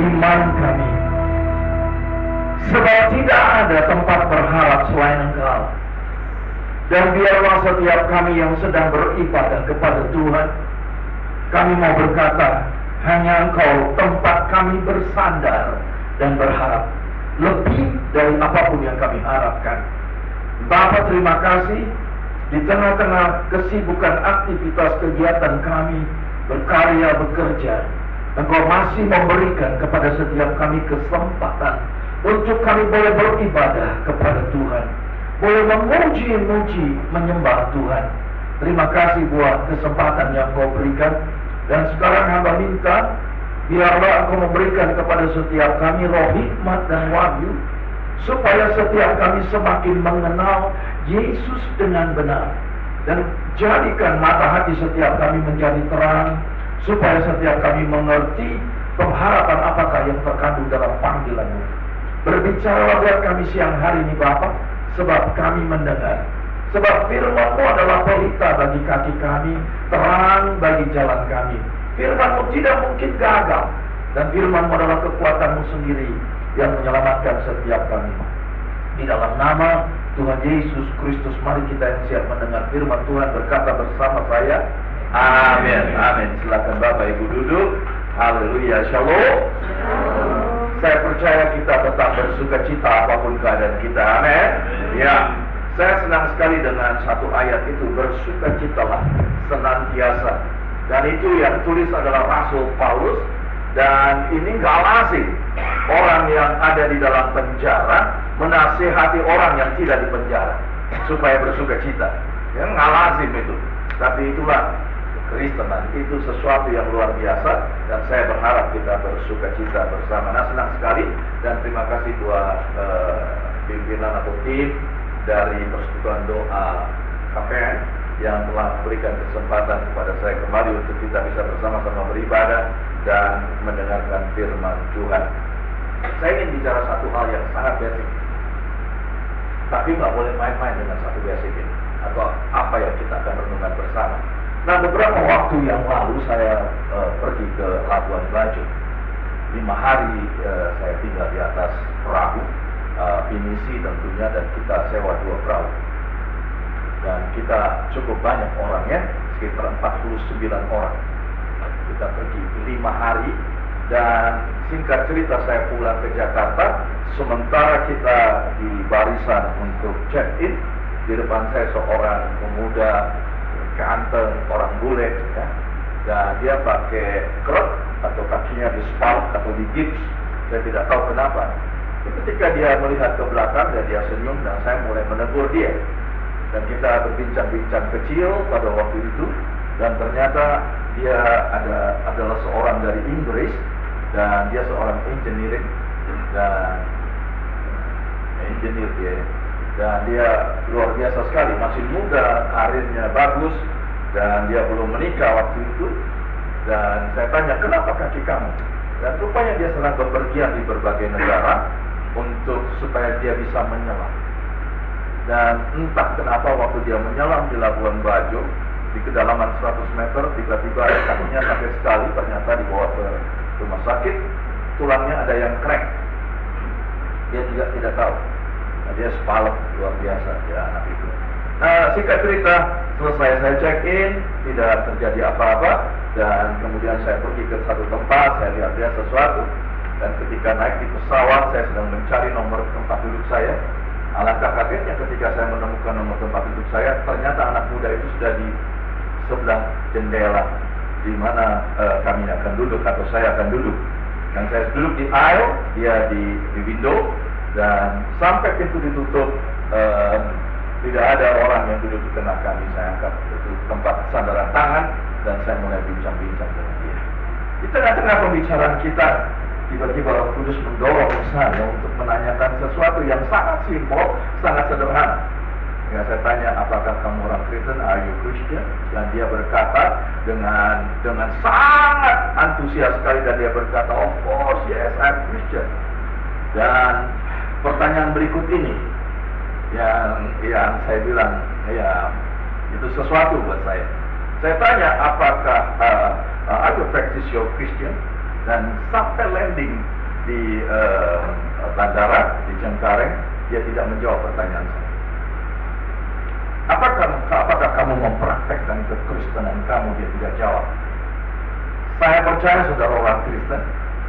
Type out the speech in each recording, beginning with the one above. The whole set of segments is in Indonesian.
iman kami. Sebab tidak ada tempat berharap selain Engkau. Dan biarlah setiap kami yang sedang beribadah kepada Tuhan, kami mau berkata, hanya Engkau tempat kami bersandar dan berharap, lebih dari apapun yang kami harapkan. Bapa, terima kasih. Di tengah-tengah kesibukan aktivitas kegiatan kami, berkarya, bekerja, Engkau masih memberikan kepada setiap kami kesempatan untuk kami boleh beribadah kepada Tuhan, boleh memuji-muji, menyembah Tuhan. Terima kasih buat kesempatan yang Kau berikan. Dan sekarang hamba minta, biarlah Engkau memberikan kepada setiap kami roh hikmat dan wahyu, supaya setiap kami semakin mengenal Yesus dengan benar. Dan jadikan mata hati setiap kami menjadi terang, supaya setiap kami mengerti pengharapan apakah yang terkandung dalam panggilan-Mu. Berbicaralah buat kami siang hari ini Bapa, sebab kami mendengar. Sebab firman-Mu adalah pelita bagi kaki kami, terang bagi jalan kami. Firman-Mu tidak mungkin gagal, dan firman-Mu adalah kekuatan-Mu sendiri yang menyelamatkan setiap kami. Di dalam nama Tuhan Yesus Kristus, mari kita yang siap mendengar firman Tuhan berkata bersama saya, amin. Amin. Silakan Bapak Ibu duduk. Haleluya. Shalom. Saya percaya kita tetap bersuka cita apapun keadaan kita. Amin. Ya, saya senang sekali dengan satu ayat itu, bersukacitalah senantiasa. Dan itu yang tulis adalah Rasul Paulus. Dan ini gak asing. Orang yang ada di dalam penjara menasihati orang yang tidak di penjara supaya bersuka cita. Ya, gak lazim itu. Tapi itulah Kristenan, itu sesuatu yang luar biasa. Dan saya berharap kita bersuka cita bersama. Nah, senang sekali. Dan terima kasih buat pimpinan atau tim dari Persekutuan Doa KPN yang telah memberikan kesempatan kepada saya kembali untuk kita bisa bersama-sama beribadah dan mendengarkan firman Tuhan. Saya ingin bicara satu hal yang sangat basic, tapi nggak boleh main-main dengan satu basic ini, atau apa yang kita akan renungkan bersama. Nah, beberapa waktu yang lalu saya pergi ke Labuan Bajo. 5 hari saya tinggal di atas perahu, pinisi tentunya, dan kita sewa 2 perahu. Dan kita cukup banyak orangnya, sekitar 49 orang. Kita pergi 5 hari, dan singkat cerita saya pulang ke Jakarta. Sementara kita di barisan untuk check-in, di depan saya seorang pemuda ganteng, orang bule, ya. Dan dia pakai krep atau kakinya di spalt atau di gips, saya tidak tahu kenapa. Ketika dia melihat ke belakang dan dia senyum, dan saya mulai menegur dia. Dan kita berbincang-bincang kecil pada waktu itu, dan ternyata dia adalah seorang dari Inggris, dan dia seorang engineering, dan engineer dia. Dan dia luar biasa sekali, masih muda, karirnya bagus, dan dia belum menikah waktu itu. Dan saya tanya, kenapa kaki kamu? Dan rupanya dia sedang bepergian di berbagai negara supaya dia bisa menyelam. Dan entah kenapa waktu dia menyelam di Labuan Bajo, di kedalaman 100 meter, tiba-tiba kakinya sakit sekali, ternyata dibawa ke rumah sakit, tulangnya ada yang crack. Dia juga tidak tahu. Nah, dia sepalet luar biasa ya anak itu. Nah, singkat cerita, selesai saya check-in, tidak terjadi apa-apa, dan kemudian saya pergi ke satu tempat, saya lihat sesuatu, dan ketika naik di pesawat, saya sedang mencari nomor tempat duduk saya. Alangkah kagetnya ketika saya menemukan nomor tempat duduk saya, ternyata anak muda itu sudah di sebelah jendela di mana kami akan duduk atau saya akan duduk. Dan saya duduk di aisle, dia di window, dan sampai pintu ditutup, tidak ada orang yang duduk di tengah kami. Saya angkat itu tempat sandaran tangan, dan saya mulai bincang-bincang dengan dia. Di tengah-tengah pembicaraan kita, tiba-tiba Roh Kudus mendorong saya untuk menanyakan sesuatu yang sangat simpel, sangat sederhana. Ya, saya tanya, apakah kamu orang Kristen? Are you Christian? Dan dia berkata dengan sangat antusias sekali, dan dia berkata, of course, yes, I'm Christian. Dan pertanyaan berikut ini yang saya bilang, ya itu sesuatu buat saya. Saya tanya, apakah are you practice your Christian? Dan sampai landing di bandara di Cengkareng, dia tidak menjawab pertanyaan saya. Apakah kamu mempraktekkan kekristenan kamu? Dia tidak jawab. Saya percaya saudara orang Kristen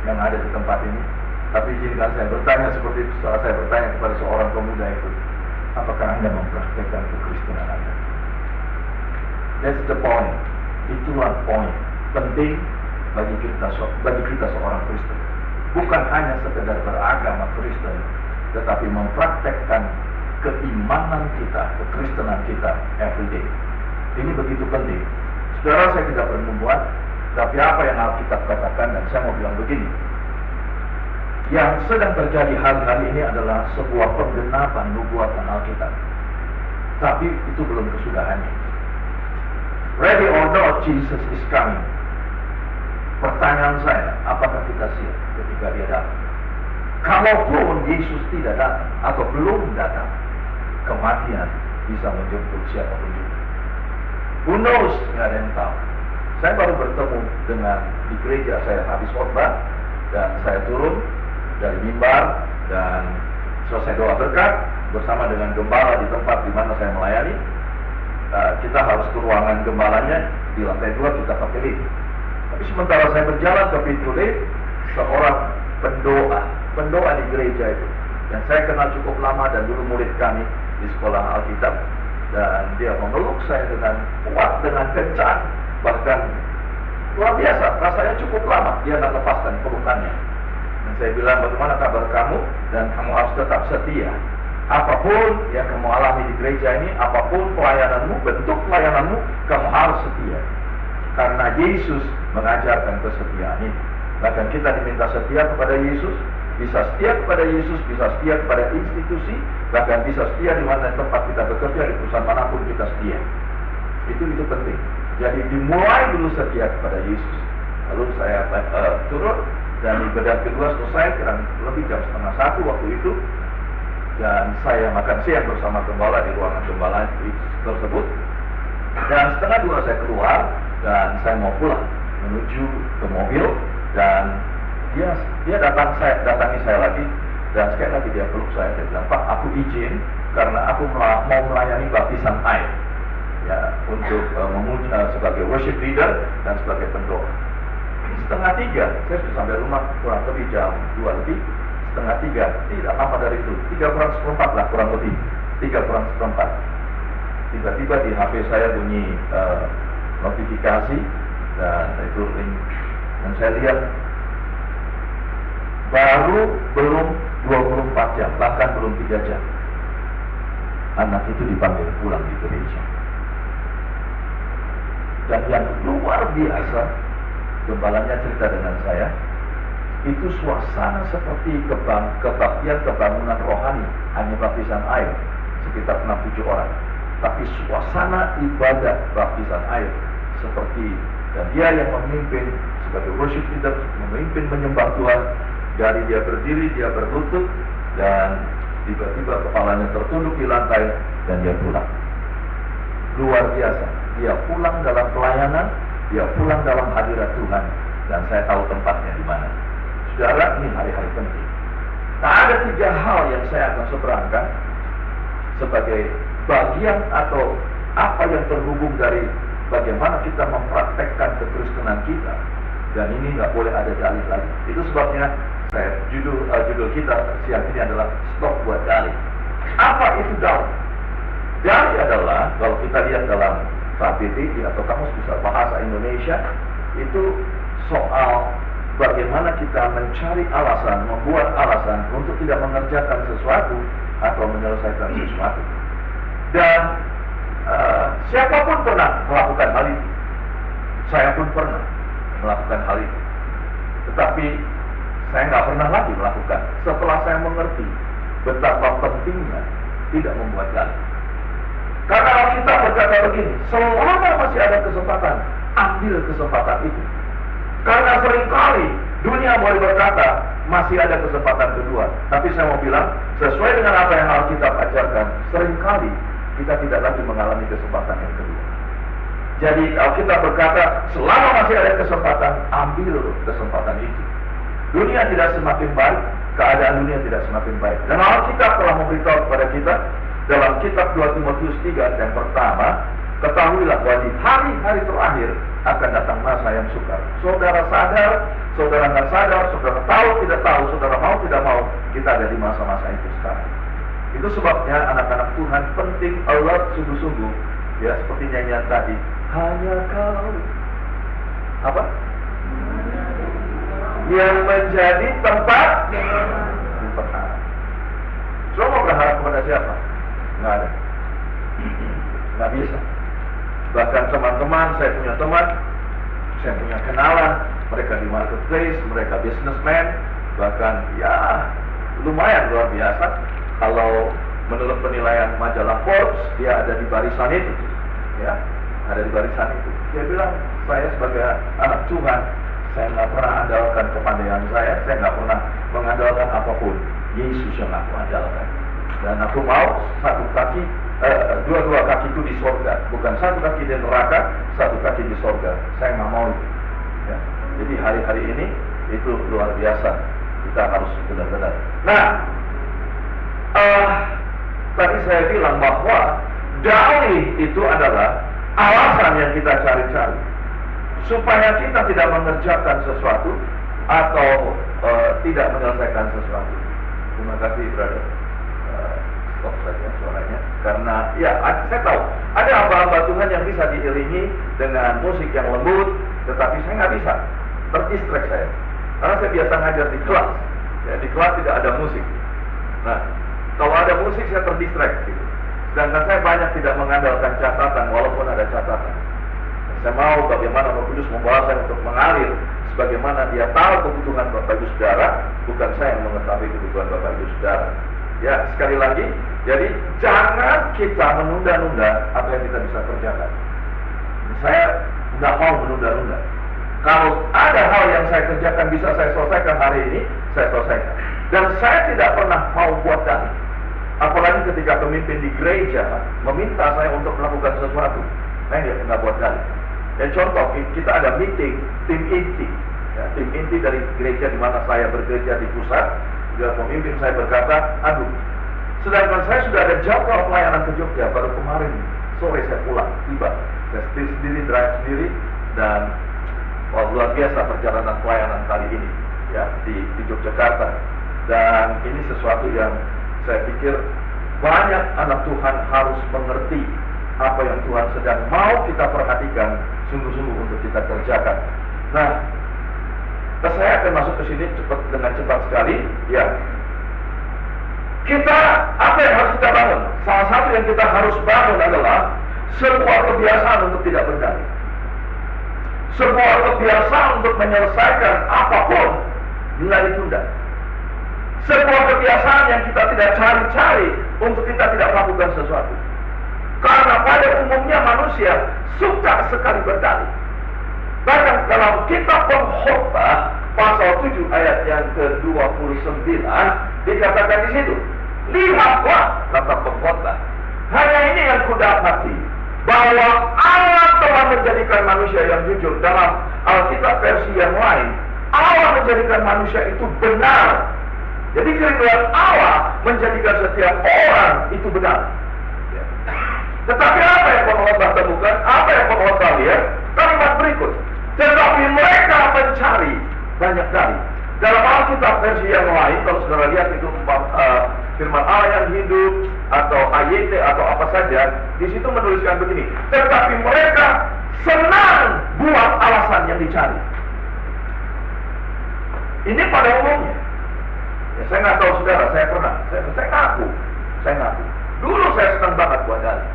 yang ada di tempat ini. Tapi izinkan saya bertanya seperti itu setelah saya bertanya kepada seorang pemuda itu, apakah Anda mempraktekkan kekristenan Anda? That's the point. Itulah poin penting bagi kita seorang Kristen. Bukan hanya sekedar beragama Kristen, tetapi mempraktekkan keimanan kita, kekristenan kita everyday. Ini begitu penting. Saudara, saya tidak bernubuat, tapi apa yang Alkitab katakan, dan saya mau bilang begini. Yang sedang terjadi hari-hari ini adalah sebuah penggenapan nubuatan Alkitab. Tapi itu belum kesudahannya. Ready or not, Jesus is coming. Pertanyaan saya, apakah kita siap ketika dia datang? Kalaupun Yesus tidak datang atau belum datang, kematian bisa menjemput siapapun juga. Who knows? Nggak ada yang tahu. Saya baru bertemu dengan di gereja, saya habis khotbah dan saya turun dari mimbar dan selesai doa berkat bersama dengan gembala di tempat di mana saya melayani. Kita harus ke ruangan gembalanya di lantai 2, kita pakai lift. Tapi sementara saya berjalan ke pintu lift, seorang pendoa di gereja itu yang saya kenal cukup lama dan dulu murid kami di sekolah Alkitab, dan dia memeluk saya dengan kuat, dengan kencang, bahkan luar biasa, rasanya cukup lama dia tidak lepaskan pelukannya. Dan saya bilang, bagaimana kabar kamu? Dan kamu harus tetap setia. Apapun yang kamu alami di gereja ini, apapun pelayananmu, bentuk pelayananmu, kamu harus setia. Karena Yesus mengajarkan kesetiaan ini. Bahkan kita diminta setia kepada Yesus, bisa setia kepada Yesus, bisa setia kepada institusi, bahkan bisa setia di mana tempat kita bekerja, di perusahaan manapun kita setia. Itu penting. Jadi dimulai dulu setia kepada Yesus. Lalu saya turun dan ibadah kedua selesai kurang lebih jam 12:30 waktu itu, dan saya makan siang bersama gembala di ruangan gembala tersebut. Dan 1:30 saya keluar dan saya mau pulang menuju ke mobil, dan dia datangi saya lagi, dan sekali lagi dia peluk saya. Dia bilang, Pak, aku izin karena aku mau melayani baptisan air, ya, untuk sebagai worship leader dan sebagai pendoa. 2:30 saya sudah sampai rumah, kurang lebih jam 2 lebih. 2:30, tidak lama dari itu, 3:04 lah kurang lebih, 3:04. Tiba-tiba di HP saya bunyi notifikasi, dan itu link, dan saya lihat baru belum 24 jam, bahkan belum 3 jam, anak itu dipanggil pulang di gereja. Dan yang luar biasa, gembalanya cerita dengan saya, itu suasana seperti kebaktian kebangunan rohani, hanya baptisan air, sekitar 6-7 orang. Tapi suasana ibadah baptisan air seperti, dan dia yang memimpin sebagai worship leader, memimpin menyembah Tuhan. Dari dia berdiri, dia berlutut, dan tiba-tiba kepalanya tertunduk di lantai, dan dia pulang. Luar biasa. Dia pulang dalam pelayanan, dia pulang dalam hadirat Tuhan, dan saya tahu tempatnya di mana. Saudara, ini hari-hari penting. Nah, ada 3 hal yang saya akan seberangkan sebagai bagian atau apa yang terhubung dari bagaimana kita mempraktekkan kekristenan kita, dan ini nggak boleh ada dalih lagi. Itu sebabnya judul kita siang ini adalah stop buat dalih. Apa itu dalih? Dalih adalah, kalau kita lihat dalam KBBI atau Kamus Besar Bahasa Indonesia, itu soal bagaimana kita mencari alasan, membuat alasan untuk tidak mengerjakan sesuatu atau menyelesaikan sesuatu. Dan siapapun pernah melakukan hal itu. Saya pun pernah melakukan hal itu. Tetapi saya nggak pernah lagi melakukan setelah saya mengerti betapa pentingnya tidak membuat dalih. Karena kita berkata begini, selama masih ada kesempatan, ambil kesempatan itu. Karena seringkali dunia boleh berkata masih ada kesempatan kedua, tapi saya mau bilang sesuai dengan apa yang Alkitab ajarkan, seringkali kita tidak lagi mengalami kesempatan yang kedua. Jadi Alkitab berkata, selama masih ada kesempatan, ambil kesempatan itu. Dunia tidak semakin baik, keadaan dunia tidak semakin baik. Dan Alkitab telah memberitahu kepada kita dalam kitab 2 Timotius 3 yang pertama, ketahuilah bahwa di hari-hari terakhir akan datang masa yang sukar. Saudara sadar, saudara nggak sadar, saudara tahu tidak tahu, saudara mau tidak mau, kita ada di masa-masa itu sekarang. Itu sebabnya anak-anak Tuhan penting alert sungguh-sungguh, ya seperti nyanyian tadi. Hanya kau apa? Yang menjadi tempat berharap. Semua berharap kepada siapa? Nggak ada. Nggak bisa. Bahkan teman-teman, saya punya teman, saya punya kenalan, mereka di marketplace, mereka businessman, bahkan ya lumayan luar biasa. Kalau menurut penilaian majalah Forbes, dia ada di barisan itu, ya, ada di barisan itu. Dia bilang, saya sebagai anak Tuhan, saya nggak pernah andalkan kepandaian saya nggak pernah mengandalkan apapun. Yesus yang aku andalkan. Dan aku mau dua-dua kakiku di sorga, bukan satu kaki di neraka, satu kaki di sorga. Saya nggak mau itu. Ya. Jadi hari-hari ini itu luar biasa. Kita harus benar-benar. Nah, tadi saya bilang bahwa dalih itu adalah alasan yang kita cari-cari supaya kita tidak mengerjakan sesuatu atau tidak menyelesaikan sesuatu. Terima kasih, brother. Stop saja suaranya. Karena ya saya tahu ada hamba-hamba Tuhan yang bisa diiringi dengan musik yang lembut, tetapi saya nggak bisa. Terdistract saya. Karena saya biasa ngajar di kelas. Ya, di kelas tidak ada musik. Nah, kalau ada musik saya terdistract gitu. Sedangkan saya banyak tidak mengandalkan catatan walaupun ada catatan. Saya mau bagaimana Roh Kudus membawa saya untuk mengalir sebagaimana dia tahu kebutuhan Bapak Ibu Saudara, bukan saya yang mengetahui kebutuhan Bapak Ibu Saudara. Ya, sekali lagi, jadi jangan kita menunda-nunda apa yang kita bisa kerjakan. Saya nggak mau menunda-nunda. Kalau ada hal yang saya kerjakan bisa saya selesaikan hari ini, saya selesaikan. Dan saya tidak pernah mau buat dalih. Apalagi ketika pemimpin di gereja meminta saya untuk melakukan sesuatu, saya nggak buat dalih. Dan contoh, kita ada meeting tim inti, ya, tim inti dari gereja di mana saya bekerja di pusat. Dan pemimpin saya berkata, aduh, sedangkan saya sudah ada jadwal pelayanan ke Jogja, baru kemarin sore saya pulang, tiba, saya sendiri, drive sendiri, dan luar biasa perjalanan pelayanan kali ini, ya, di Yogyakarta. Dan ini sesuatu yang saya pikir banyak anak Tuhan harus mengerti apa yang Tuhan sedang mau kita perhatikan sungguh-sungguh untuk kita kerjakan. Nah, saya akan masuk ke sini dengan cepat sekali. Ya, kita apa yang harus kita bangun? Salah satu yang kita harus bangun adalah sebuah kebiasaan untuk tidak berdalih. Sebuah kebiasaan untuk menyelesaikan apapun bila ditunda. Sebuah kebiasaan yang kita tidak cari-cari untuk kita tidak melakukan sesuatu. Karena pada umumnya manusia suka sekali berdalih. Bahkan dalam kitab Pengkhotbah pasal 7 ayat yang ke-29 dikatakan di situ, lihatlah, kata Pengkhotbah, hanya ini yang kudapati, bahwa Allah telah menjadikan manusia yang jujur. Dalam Alkitab versi yang lain, Allah menjadikan manusia itu benar. Jadi kerinduan Allah menjadikan setiap orang itu benar. Tetapi apa yang pengkhotbah temukan? Apa yang pengkhotbah lihat? Kalimat berikut. Tetapi mereka mencari banyak dalih. Dalam Alkitab versi yang lain, kalau saudara lihat itu firman Allah yang hidup atau AYT atau apa saja, di situ menuliskan begini. Tetapi mereka senang buat alasan yang dicari. Ini pada umumnya. Ya, saya nggak tahu saudara, saya pernah. Saya ngaku. Dulu saya senang banget buat dalih.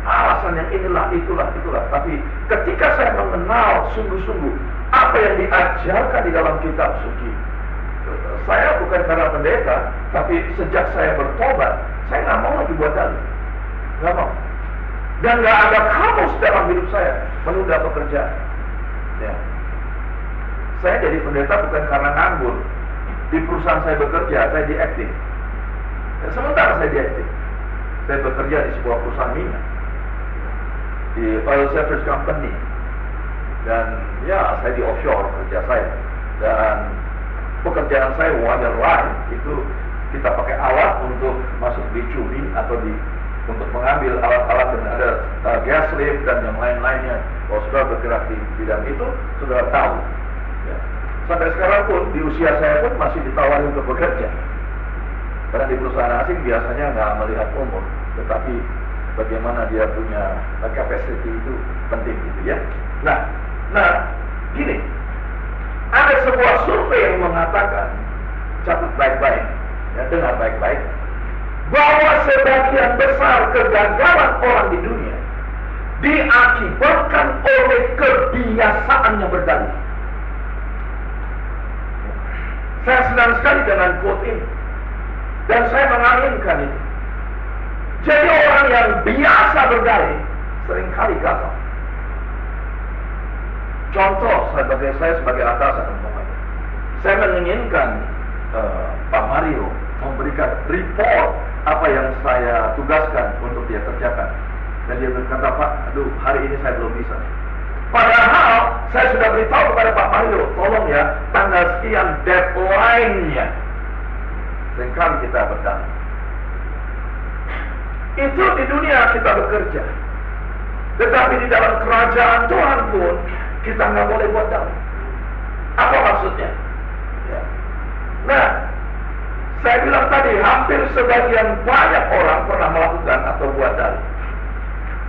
Alasan yang inilah, itulah. Tapi ketika saya mengenal sungguh-sungguh apa yang diajarkan di dalam kitab suci, saya bukan karena pendeta, tapi sejak saya bertobat, saya nggak mau lagi buat dalih. Nggak mau. Dan nggak ada kamus dalam hidup saya menunda pekerjaan. Ya. Saya jadi pendeta bukan karena nganggur. Di perusahaan saya bekerja, saya di acting. Sementara saya di acting, saya bekerja di sebuah perusahaan minyak. di oil service company, dan ya saya di offshore kerja saya, dan pekerjaan saya waterline itu kita pakai alat untuk masuk di tubing atau untuk mengambil alat-alat dan ada gas lift dan yang lain-lainnya. Kalau saudara bergerak di bidang itu, saudara tahu. Ya. Sampai sekarang pun di usia saya pun masih ditawari untuk bekerja. Karena di perusahaan asing biasanya nggak melihat umur, tetapi bagaimana dia punya capacity itu penting gitu ya. Nah, gini, ada sebuah survei yang mengatakan, catat baik-baik, ya, dengar baik-baik, bahwa sebagian besar kegagalan orang di dunia diakibatkan oleh kebiasaan yang berdalih. Saya senang sekali dengan quote ini, dan saya mengaminkan itu. Jadi orang yang biasa berdalih seringkali gagal. Contoh sebagai saya sebagai atasan, saya menginginkan Pak Mario memberikan report apa yang saya tugaskan untuk dia kerjakan, dan dia berkata, Pak, aduh hari ini saya belum bisa. Padahal saya sudah beritahu kepada Pak Mario, tolong ya tanggal sekian deadline-nya. Seringkali kita berdalih. Itu di dunia kita bekerja, tetapi di dalam kerajaan Tuhan pun kita nggak boleh buat dalih. Apa maksudnya? Ya. Nah, saya bilang tadi hampir sebagian banyak orang pernah melakukan atau buat dalih.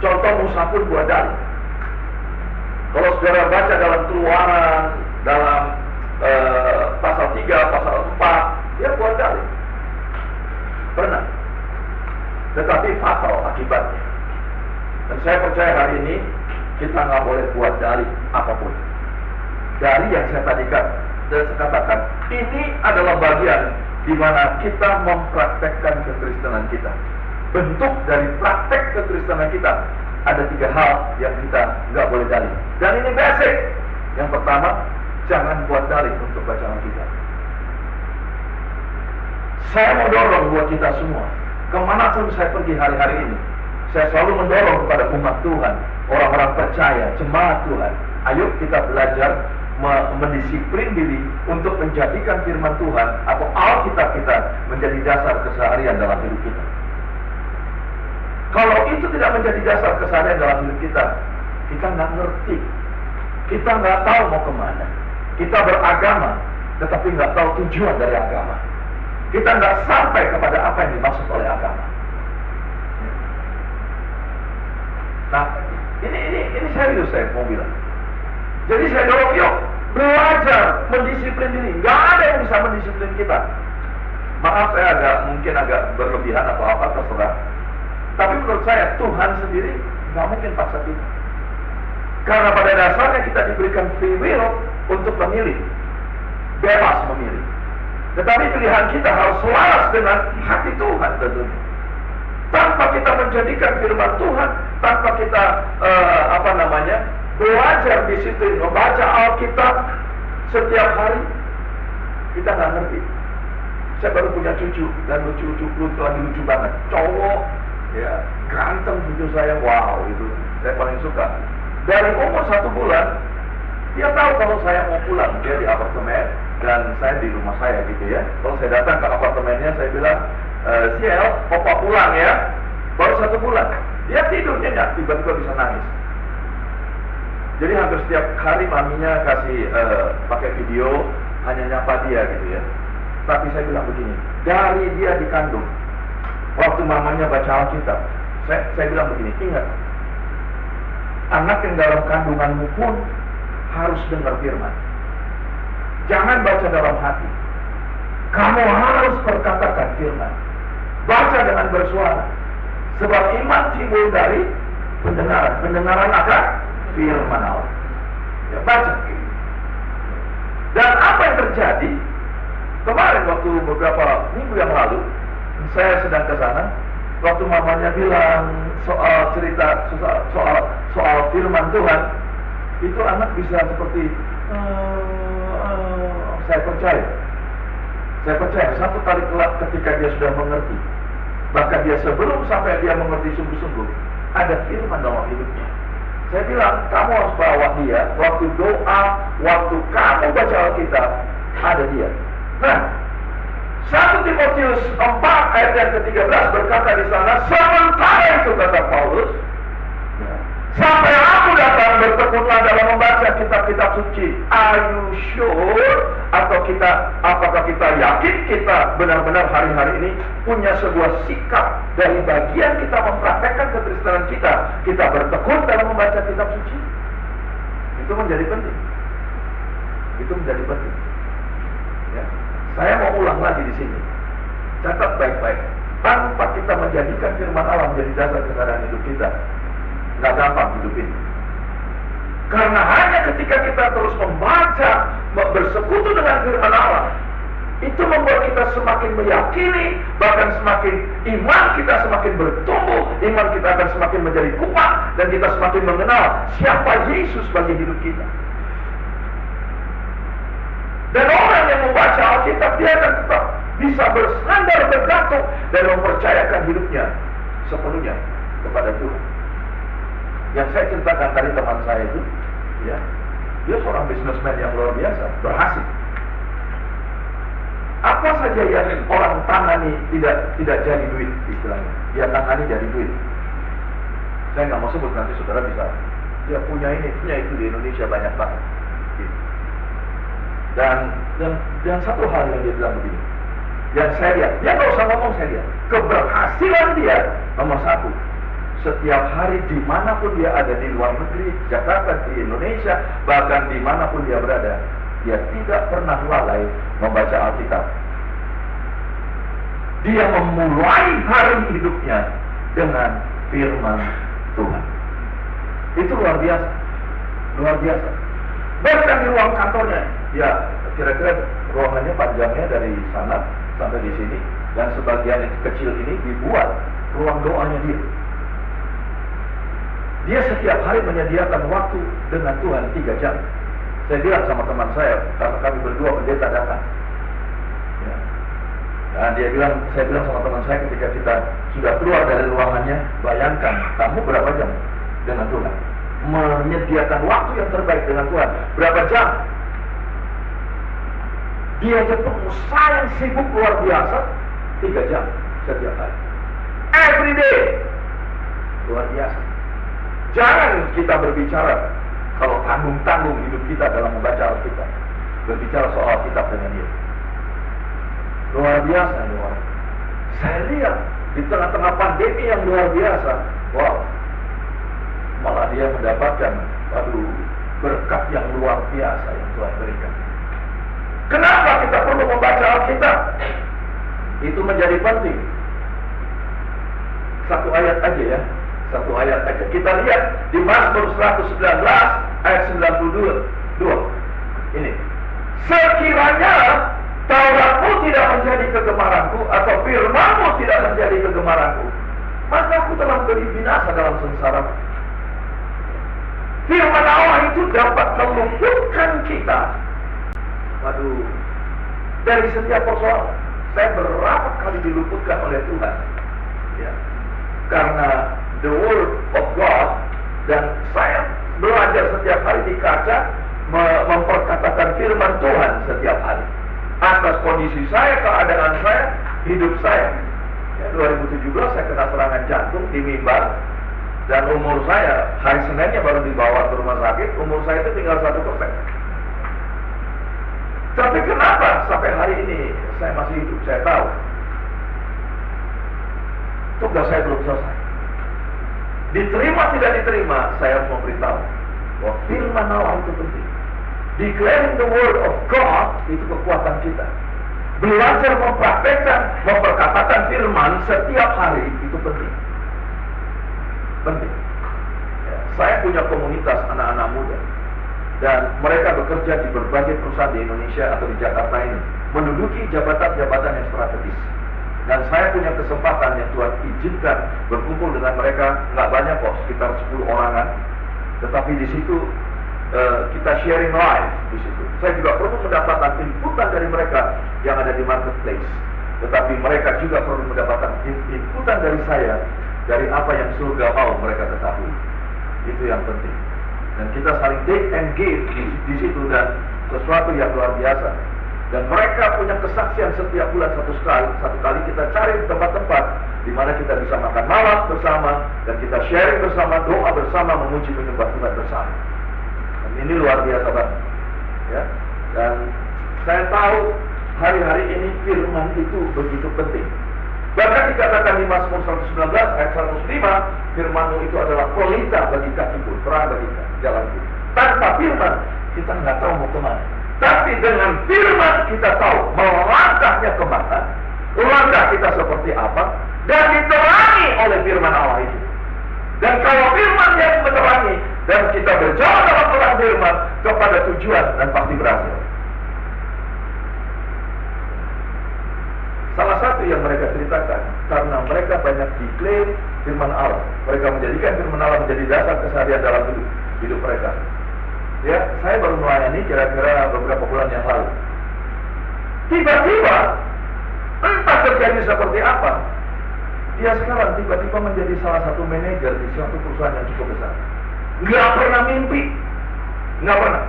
Contoh Musa pun buat dalih. Kalau saudara baca dalam Keluaran, dalam pasal 3, pasal 4, dia buat dalih. Pernah. Tetapi fatal akibatnya. Dan saya percaya hari ini kita nggak boleh buat dalih apapun. Dari yang saya tadi katakan, ini adalah bagian di mana kita mempraktekkan kekristenan kita. Bentuk dari praktek kekristenan kita ada 3 hal yang kita nggak boleh dalih. Dan ini basic. Yang pertama, jangan buat dalih untuk bacaan kita. Saya mau dorong buat kita semua, kemanapun saya pergi hari-hari ini, saya selalu mendorong kepada umat Tuhan, orang-orang percaya, jemaat Tuhan, ayo kita belajar mendisiplin diri untuk menjadikan firman Tuhan atau Alkitab kita menjadi dasar keseharian dalam hidup kita. Kalau itu tidak menjadi dasar keseharian dalam hidup kita, kita nggak ngerti, kita nggak tahu mau kemana. Kita beragama, tetapi nggak tahu tujuan dari agama. Kita nggak sampai kepada apa yang dimaksud oleh agama. Nah, ini serius saya mau bilang. Jadi saya dorong, yuk belajar mendisiplin diri. Nggak ada yang bisa mendisiplin kita. Maaf, saya mungkin agak berlebihan atau apa terserah. Tapi menurut saya Tuhan sendiri nggak mungkin paksa kita. Karena pada dasarnya kita diberikan free will untuk memilih, bebas memilih. Tetapi pilihan kita harus selaras dengan hati Tuhan tentunya. Tanpa kita menjadikan firman Tuhan, tanpa kita belajar disiplin membaca Alkitab setiap hari, kita nggak ngerti. Saya baru punya cucu, dan lucu lagi lucu banget, cowok, ya ganteng cucu saya, wow itu saya paling suka. Dari umur 1 bulan, dia tahu kalau saya mau pulang, dia di apartemen dan saya di rumah saya gitu ya. Kalau saya datang ke apartemennya, saya bilang, Siel, papa pulang ya. Baru 1 bulan, dia tidur nyenyak, tiba-tiba bisa nangis. Jadi hampir setiap hari maminya kasih pakai video, hanya nyapa dia gitu ya. Tapi saya bilang begini, dari dia dikandung, waktu mamanya baca Alkitab, saya bilang begini, ingat, anak yang dalam kandunganmu pun harus dengar firman. Jangan baca dalam hati, kamu harus perkatakan firman. Baca dengan bersuara, sebab iman timbul dari pendengaran, pendengaran akan firman Allah. Ya, baca. Dan apa yang terjadi? Kemarin waktu beberapa minggu yang lalu, saya sedang ke sana. Waktu mamanya bilang soal cerita soal firman Tuhan, itu anak bisa seperti saya percaya satu kali kelak ketika dia sudah mengerti, bahkan dia sebelum sampai dia mengerti sungguh-sungguh, ada firman dalam hidupnya. Saya bilang, kamu harus bawa dia. Waktu doa, waktu kamu baca Alkitab, ada dia. Nah, 1 Timotius 4 ayat yang ke-13 berkata di sana, sementara itu kata Paulus, sampai aku datang bertekunlah dalam membaca kitab-kitab suci. Are you sure? Atau apakah kita yakin kita benar-benar hari-hari ini punya sebuah sikap dari bagian kita mempraktekkan kekristenan kita, kita bertekun dalam membaca kitab suci? Itu menjadi penting. Itu menjadi penting. Ya. Saya mau ulang lagi di sini. Catat baik-baik. Tanpa kita menjadikan firman Allah menjadi dasar kesadaran hidup kita, nggak gampang hidup ini. Karena hanya ketika kita terus membaca, bersekutu dengan firman Allah, itu membuat kita semakin meyakini, bahkan semakin iman kita semakin bertumbuh, iman kita akan semakin menjadi kuat, dan kita semakin mengenal siapa Yesus bagi hidup kita. Dan orang yang membaca Alkitab, dia akan tetap bisa bersandar bergantung dan mempercayakan hidupnya sepenuhnya kepada Tuhan. Yang saya ceritakan tadi teman saya itu, ya, dia seorang bisnismen yang luar biasa, berhasil. Apa saja yang orang tangani tidak jadi duit, istilahnya, dia tangani jadi duit. Saya nggak mau sebut, nanti saudara bisa. Dia punya ini, punya itu di Indonesia banyak banget. Gitu. Dan satu hal yang dia bilang begini, yang saya lihat, dia nggak usah ngomong, saya lihat keberhasilan dia nomor satu. Setiap hari dimanapun dia ada, di luar negeri, Jakarta, di Indonesia, bahkan dimanapun dia berada, dia tidak pernah lalai membaca Alkitab. Dia memulai hari hidupnya dengan firman Tuhan. Itu luar biasa. Luar biasa. Bahkan di ruang kantornya, ya kira-kira ruangannya panjangnya dari sana sampai di sini, dan sebagian yang kecil ini dibuat ruang doanya dia. Dia setiap hari menyediakan waktu dengan Tuhan 3 jam. Saya bilang sama teman saya, karena kami berdua pendeta datang. Ya. Dan saya bilang sama teman saya ketika kita sudah keluar dari ruangannya, bayangkan kamu berapa jam dengan Tuhan, menyediakan waktu yang terbaik dengan Tuhan. Berapa jam? Dia aja pengusaha yang sibuk luar biasa, 3 jam setiap hari. Every day. Luar biasa. Jangan kita berbicara kalau tanggung-tanggung hidup kita dalam membaca Alkitab. Berbicara soal Alkitab dengan dia. Luar biasa nih orang. Saya lihat di tengah-tengah pandemi yang luar biasa, wow, malah dia mendapatkan berkat yang luar biasa yang Tuhan berikan. Kenapa kita perlu membaca Alkitab? Itu menjadi penting. Satu ayat aja ya. Satu ayat aja. Kita lihat di Mazmur 119 ayat 92. Ini. Sekiranya Tauratmu tidak menjadi kegemaranku, atau firmanmu tidak menjadi kegemaranku, maka aku telah menjadi binasa dalam sengsara. Firman Allah itu dapat meluputkan kita dari setiap persoalan. Saya berapa kali diluputkan oleh Tuhan, ya, karena the word of God, dan saya belajar setiap hari di kaca memperkatakan firman Tuhan setiap hari atas kondisi saya, keadaan saya, hidup saya. Ya, 2017 saya kena serangan jantung di mimbar, dan umur saya hari Seninnya baru dibawa ke rumah sakit. Umur saya itu tinggal 1%. Tapi kenapa sampai hari ini saya masih hidup? Saya tahu tugas saya belum selesai. Diterima tidak diterima, saya harus memberitahu bahwa firman Allah itu penting. Declaring the word of God itu kekuatan kita. Belajar mempraktekkan, memperkatakan firman setiap hari itu penting. Penting. Ya, saya punya komunitas anak-anak muda, dan mereka bekerja di berbagai perusahaan di Indonesia atau di Jakarta ini, menduduki jabatan-jabatan yang strategis. Dan saya punya kesempatan yang Tuhan izinkan berkumpul dengan mereka, nggak banyak kok, sekitar 10 orangan. Tetapi di situ kita sharing live di situ. Saya juga perlu mendapatkan inputan dari mereka yang ada di marketplace. Tetapi mereka juga perlu mendapatkan inputan dari saya, dari apa yang surga mau mereka ketahui. Itu yang penting. Dan kita saling take and give di situ, dan sesuatu yang luar biasa. Dan mereka punya kesaksian setiap bulan satu kali kita cari tempat-tempat di mana kita bisa makan malam bersama, dan kita sharing bersama, doa bersama, memuji menyembah Tuhan bersama. Dan ini luar biasa banget. Ya. Dan saya tahu hari-hari ini firman itu begitu penting. Bahkan dikatakan di Mazmur 119 ayat 105, firman-Mu itu adalah pelita bagi kakiku, terang bagi jalanku. Tanpa firman kita nggak tahu mau kemana. Tapi dengan firman kita tahu melangkahnya kemana, langkah kita seperti apa, dan diterangi oleh firman Allah itu. Dan kalau firman yang menerangi dan kita berjalan dalam terang firman kepada tujuan, dan pasti berhasil. Salah satu yang mereka ceritakan, karena mereka banyak diklaim firman Allah, mereka menjadikan firman Allah menjadi dasar keseharian dalam hidup mereka. Ya, saya baru melayani kira-kira beberapa bulan yang lalu. Tiba-tiba, entah terjadi seperti apa, dia sekarang tiba-tiba menjadi salah satu manajer di suatu perusahaan yang cukup besar. Nggak pernah mimpi, nggak pernah.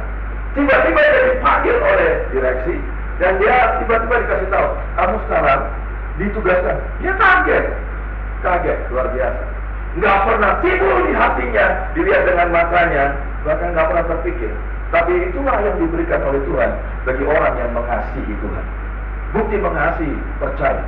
Tiba-tiba dia dipanggil oleh direksi, dan dia tiba-tiba dikasih tahu, kamu sekarang ditugaskan. Dia kaget, luar biasa. Nggak pernah timbul di hatinya, dilihat dengan matanya, bahkan nggak pernah terpikir. Tapi itulah yang diberikan oleh Tuhan bagi orang yang mengasihi Tuhan. Bukti mengasihi, percaya.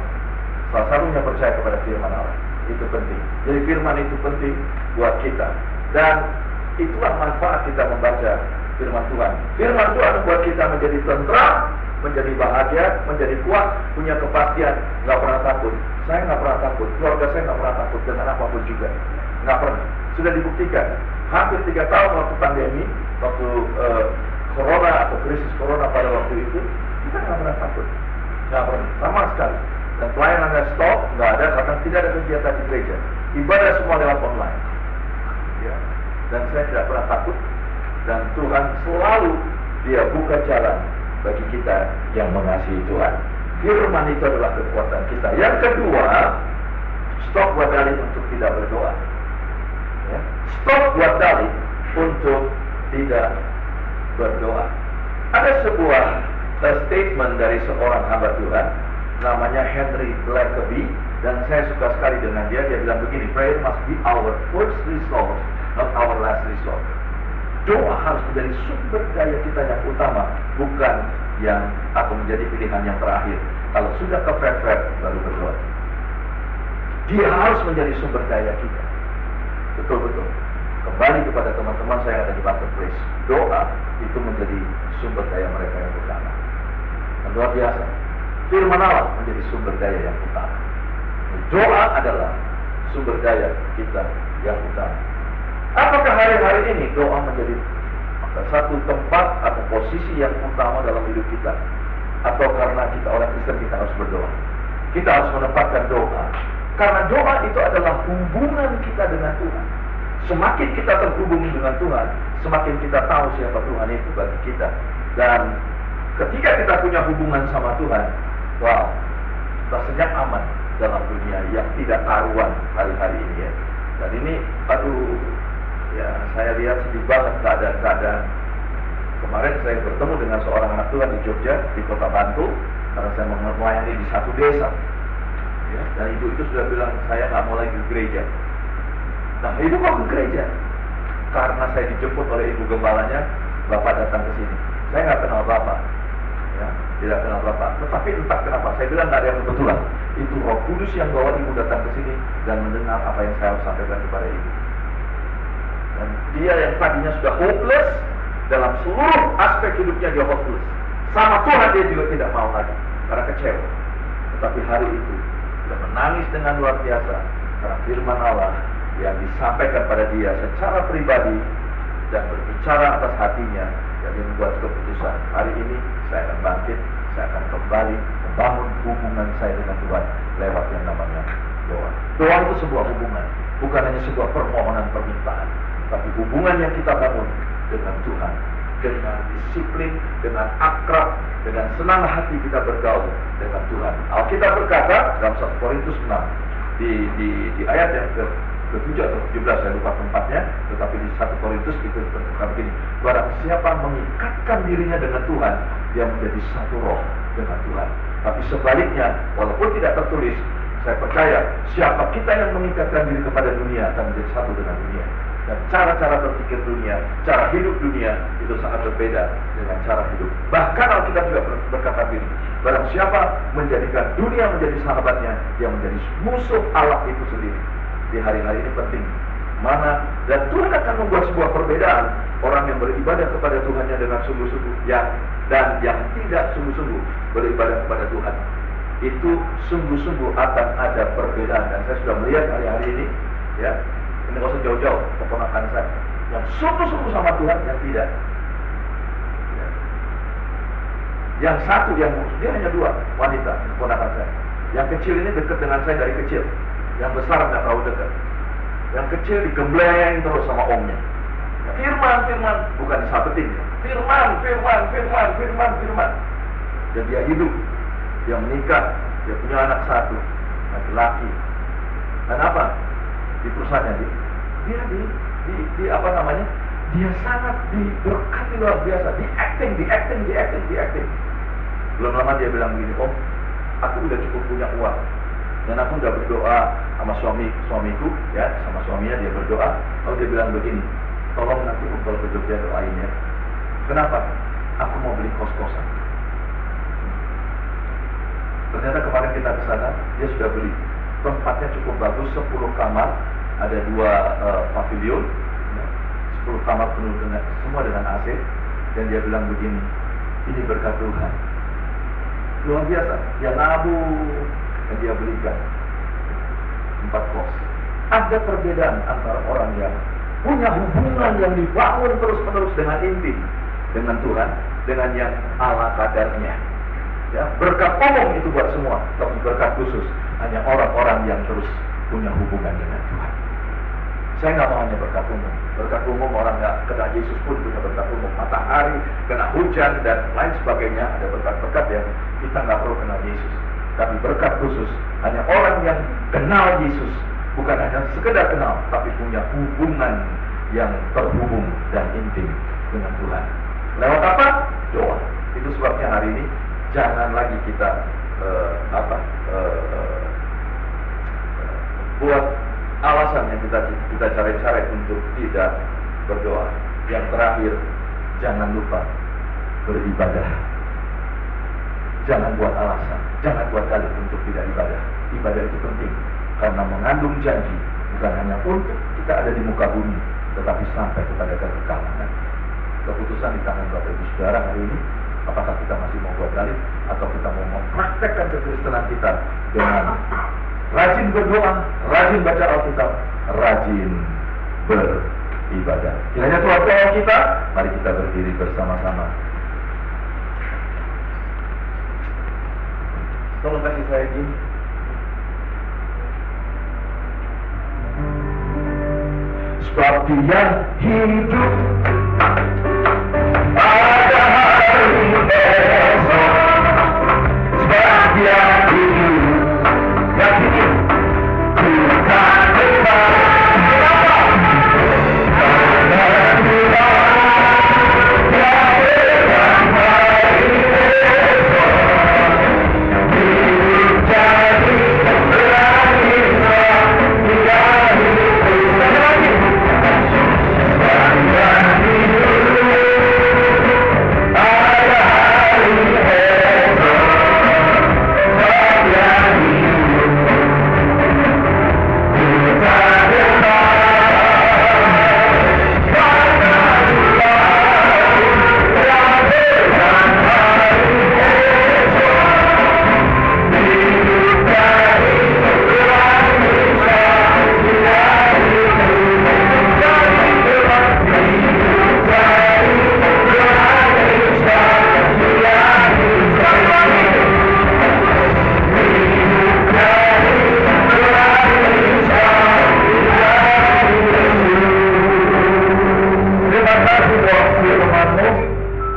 Salah satunya percaya kepada firman Allah. Itu penting. Jadi firman itu penting buat kita. Dan itulah manfaat kita membaca firman Tuhan. Firman Tuhan membuat kita menjadi tentram, menjadi bahagia, menjadi kuat, punya kepastian, nggak pernah takut. Saya nggak pernah takut, keluarga saya nggak pernah takut dengan apapun juga, nggak pernah. Sudah dibuktikan. Hampir 3 tahun waktu pandemi, waktu corona atau krisis corona pada waktu itu, kita nggak pernah takut, nggak pernah, sama sekali. Dan pelayanannya stop, nggak ada, karena tidak ada kegiatan di gereja. Ibadah semua lewat online. Ya. Dan saya tidak pernah takut. Dan Tuhan selalu Dia buka jalan bagi kita yang mengasihi Tuhan. Firman itu adalah kekuatan kita. Yang kedua, stop buat dalih untuk tidak berdoa. Ya. Stop buat dalih untuk tidak berdoa. Ada sebuah statement dari seorang hamba Tuhan, namanya Henry Blackaby, dan saya suka sekali dengan dia. Dia bilang begini, prayer must be our first resort, not our last resort. Doa harus menjadi sumber daya kita yang utama, bukan yang atau menjadi pilihan yang terakhir. Kalau sudah kepepet, baru berdoa. Dia harus menjadi sumber daya kita. Betul-betul. Kembali kepada teman-teman saya yang ada di marketplace, doa itu menjadi sumber daya mereka yang utama. Dan luar biasa, firman Allah menjadi sumber daya yang utama. Doa adalah sumber daya kita yang utama. Apakah hari-hari ini doa menjadi satu tempat atau posisi yang utama dalam hidup kita? Atau karena kita orang Kristen kita harus berdoa? Kita harus menempatkan doa, karena doa itu adalah hubungan kita dengan Tuhan. Semakin kita terhubung dengan Tuhan, semakin kita tahu siapa Tuhan itu bagi kita. Dan ketika kita punya hubungan sama Tuhan, wow, rasanya aman dalam dunia yang tidak karuan hari-hari ini ya. Dan ini, ya saya lihat sedih banget keadaan. Kemarin saya bertemu dengan seorang anak Tuhan di Jogja, di kota Bantul, karena saya melayani di satu desa. Ya, dan ibu itu sudah bilang, saya nggak mau lagi ke gereja. Nah, ibu kok ke gereja? Karena saya dijemput oleh ibu gembalanya, Bapak datang ke sini. Saya nggak kenal Bapak, ya, tidak kenal Bapak. Tetapi entah kenapa, saya bilang nggak ada yang kebetulan. Itu Roh Kudus yang bawa ibu datang ke sini dan mendengar apa yang saya sampaikan kepada ibu. Dan dia yang tadinya sudah hopeless, dalam seluruh aspek hidupnya dia hopeless. Sama Tuhan dia juga tidak mau lagi, karena kecewa. Tetapi hari itu, dia menangis dengan luar biasa, karena firman Allah yang disampaikan pada dia secara pribadi dan berbicara atas hatinya, dan dia membuat keputusan, hari ini saya akan bangkit, saya akan kembali membangun hubungan saya dengan Tuhan lewat yang namanya doa. Doa itu sebuah hubungan, bukan hanya sebuah permohonan permintaan, tapi hubungan yang kita bangun dengan Tuhan, dengan disiplin, dengan akrab, dengan senang hati kita bergaul dengan Tuhan. Alkitab berkata dalam 1 Korintus 6 di ayat yang ke-7 atau 17, saya lupa tempatnya, tetapi di 1 Korintus itu berkata begini, barang siapa mengikatkan dirinya dengan Tuhan, dia menjadi satu roh dengan Tuhan. Tapi sebaliknya, walaupun tidak tertulis, saya percaya siapa kita yang mengikatkan diri kepada dunia akan menjadi satu dengan dunia. Dan cara-cara berpikir dunia, cara hidup dunia itu sangat berbeda dengan cara hidup. Bahkan Alkitab juga berkata begini, barang siapa menjadikan dunia menjadi sahabatnya, dia menjadi musuh Allah itu sendiri. Di hari-hari ini penting mana, dan Tuhan akan membuat sebuah perbedaan orang yang beribadah kepada Tuhannya dengan sungguh-sungguh dan yang tidak sungguh-sungguh beribadah kepada Tuhan. Itu sungguh-sungguh akan ada perbedaan, dan saya sudah melihat hari-hari ini, ya. Ini nggak usah jauh-jauh, keponakan saya yang sungguh-sungguh sama Tuhan, yang tidak. Ya. Yang satu, yang dia hanya 2 wanita, keponakan saya. Yang kecil ini dekat dengan saya dari kecil, yang besar nggak terlalu dekat. Yang kecil digembleng terus sama omnya. Firman, bukan disabetin. Firman. Dan dia hidup, dia menikah, dia punya anak 1, laki-laki. Dan apa? Di perusahaannya dia di apa namanya? Dia sangat diberkati luar biasa, di acting. Belum lama dia bilang begini, Om, aku udah cukup punya uang, dan aku udah berdoa sama suamiku, ya, sama suaminya dia berdoa. Lalu dia bilang begini, tolong nanti kalau ke Jogja doain ya. Kenapa? Aku mau beli kos-kosan. Ternyata kemarin kita ke sana, dia sudah beli. Tempatnya cukup bagus, 10 kamar, ada 2 pavilion, 10 kamar penuh dengan semua dengan AC. Dan dia bilang begini, ini berkat Tuhan. Luar biasa, dia nabung dan dia belikan 4 kos. Ada perbedaan antara orang yang punya hubungan yang dibangun terus-menerus dengan intim dengan Tuhan, dengan yang ala kadarnya. Ya, berkat umum itu buat semua, tapi berkat khusus hanya orang-orang yang terus punya hubungan dengan Tuhan. Saya nggak mau hanya berkat umum. Berkat umum orang nggak kena Yesus pun punya berkat umum. Matahari, kena hujan dan lain sebagainya, ada berkat-berkat yang kita nggak perlu kenal Yesus. Tapi berkat khusus hanya orang yang kenal Yesus, bukan hanya sekedar kenal, tapi punya hubungan yang terhubung dan intim dengan Tuhan. Lewat apa? Doa. Itu sebabnya hari ini jangan lagi kita buat alasan yang kita cari-cari untuk tidak berdoa. Yang terakhir, jangan lupa beribadah. Jangan buat alasan, jangan buat dalih untuk tidak ibadah. Ibadah itu penting karena mengandung janji, bukan hanya untuk kita ada di muka bumi, tetapi sampai kepada kekekalan. Keputusan di tangan Bapak Ibu Saudara hari ini. Apakah kita masih mau buat dalih atau kita mau mempraktekkan kekristenan kita dengan rajin berdoa, rajin baca Alkitab, rajin beribadah. Kiranya Tuhan tolong kita. Mari kita berdiri bersama-sama. Tolong kasih saya gini. Sebab Dia hidup pada hari esok. Sebab Dia hidup. Yang ini kita depan.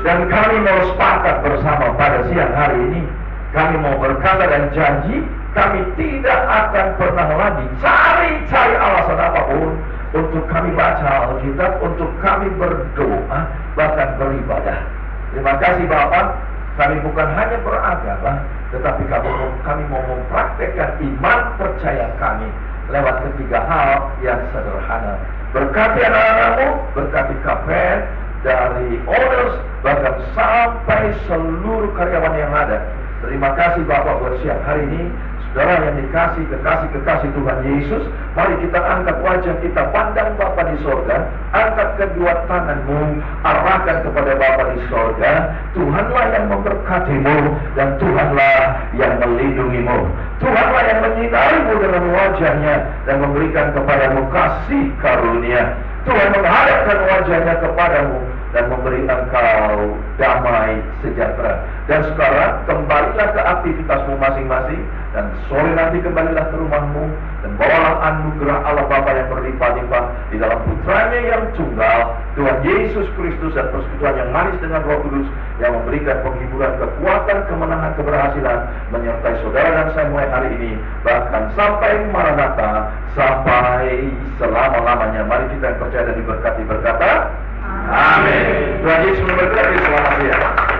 Dan kami mau sepakat bersama pada siang hari ini. Kami mau berkata dan janji Kami tidak akan pernah lagi cari alasan apapun untuk kami baca Alkitab, untuk kami berdoa, bahkan beribadah. Terima kasih Bapak, kami bukan hanya beragama, tetapi kami mau mempraktekkan iman percaya kami lewat ketiga hal yang sederhana. Berkati anak-anakmu, berkati KPN, dari owners, bahkan sampai seluruh karyawan yang ada. Terima kasih Bapak buat siang hari ini. Saudara yang dikasih, kekasih Tuhan Yesus, mari kita angkat wajah kita, pandang Bapa di sorga, angkat kedua tanganmu, arahkan kepada Bapa di sorga. Tuhanlah yang memberkatimu, dan Tuhanlah yang melindungimu. Tuhanlah yang menyinarimu dengan wajahnya, dan memberikan kepadamu kasih karunia. Tuhan menghadapkan wajahnya kepadamu, dan memberi engkau damai sejahtera. Dan sekarang kembalilah ke aktivitasmu masing-masing, dan sore nanti kembalilah ke rumahmu, dan bawalah anugerah Allah Bapa yang berlimpah-limpah di dalam putranya yang tunggal, Tuhan Yesus Kristus, dan persekutuan yang manis dengan Roh Kudus yang memberikan penghiburan, kekuatan, kemenangan, keberhasilan menyertai saudara dan saya mulai hari ini, bahkan sampai Maranatha, sampai selama-lamanya. Mari kita yang percaya dan diberkati berkata, Amin. Tuhan Yesus memberkati. Selamat siang.